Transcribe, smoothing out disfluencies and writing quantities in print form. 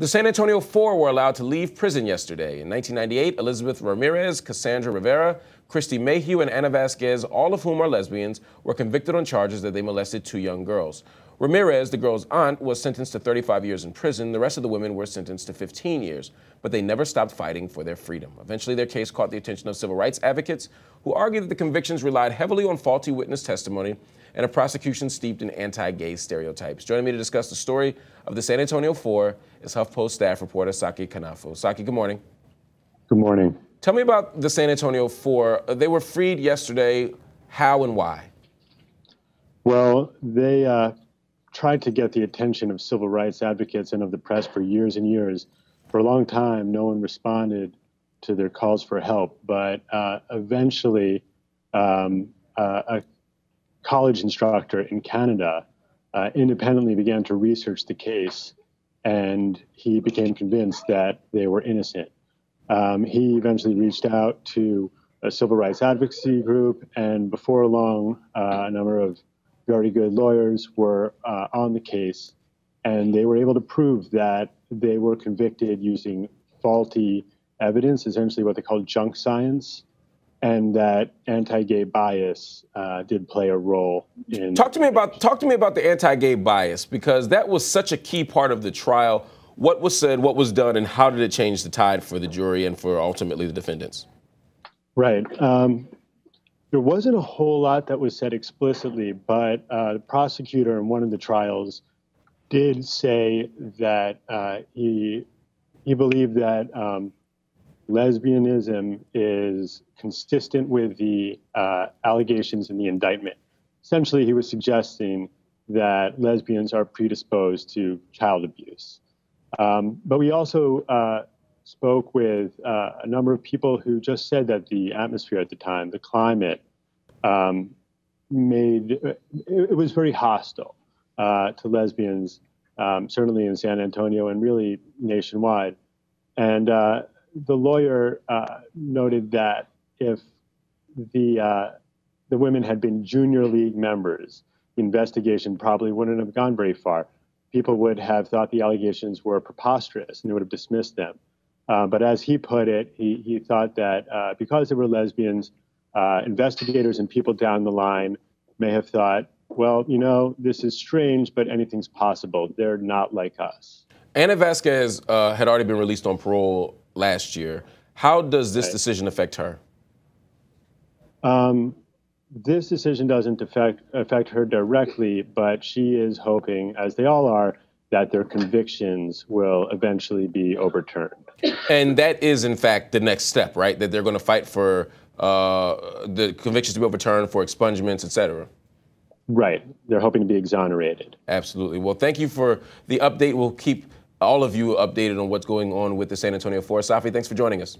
The San Antonio Four were allowed to leave prison yesterday. In 1998, Elizabeth Ramirez, Cassandra Rivera, Christy Mayhew, and Anna Vasquez, all of whom are lesbians, were convicted on charges that they molested two young girls. Ramirez, the girl's aunt, was sentenced to 35 years in prison. The rest of the women were sentenced to 15 years, but they never stopped fighting for their freedom. Eventually, their case caught the attention of civil rights advocates who argued that the convictions relied heavily on faulty witness testimony and a prosecution steeped in anti-gay stereotypes. Joining me to discuss the story of the San Antonio Four is HuffPost staff reporter Saki Kanafo. Saki, good morning. Good morning. Tell me about the San Antonio Four. They were freed yesterday. How and why? Well, they tried to get the attention of civil rights advocates and of the press for years and years. For a long time, no one responded to their calls for help, but eventually a college instructor in Canada independently began to research the case, and he became convinced that they were innocent. He eventually reached out to a civil rights advocacy group, and before long, a number of very good lawyers were on the case, and they were able to prove that they were convicted using faulty evidence, essentially what they call junk science, and that anti-gay bias did play a role in. Talk to me about the anti-gay bias, because that was such a key part of the trial. What was said, what was done, and how did it change the tide for the jury and for ultimately the defendants? Right. There wasn't a whole lot that was said explicitly, but the prosecutor in one of the trials did say that he believed that lesbianism is consistent with the allegations in the indictment. Essentially, he was suggesting that lesbians are predisposed to child abuse. But we also spoke with a number of people who just said that the atmosphere at the time, the climate, it was very hostile to lesbians, certainly in San Antonio and really nationwide. And the lawyer noted that if the women had been junior league members, the investigation probably wouldn't have gone very far. People would have thought the allegations were preposterous and they would have dismissed them. But as he put it, he thought that because they were lesbians, investigators and people down the line may have thought, well, you know, this is strange, but anything's possible. They're not like us. Anna Vasquez had already been released on parole last year. How does this decision affect her? This decision doesn't affect her directly, but she is hoping, as they all are, that their convictions will eventually be overturned. And that is, in fact, the next step, right? That they're going to fight for the convictions to be overturned, for expungements, et cetera. Right. They're hoping to be exonerated. Absolutely. Well, thank you for the update. We'll keep all of you updated on what's going on with the San Antonio Four. Safi, thanks for joining us.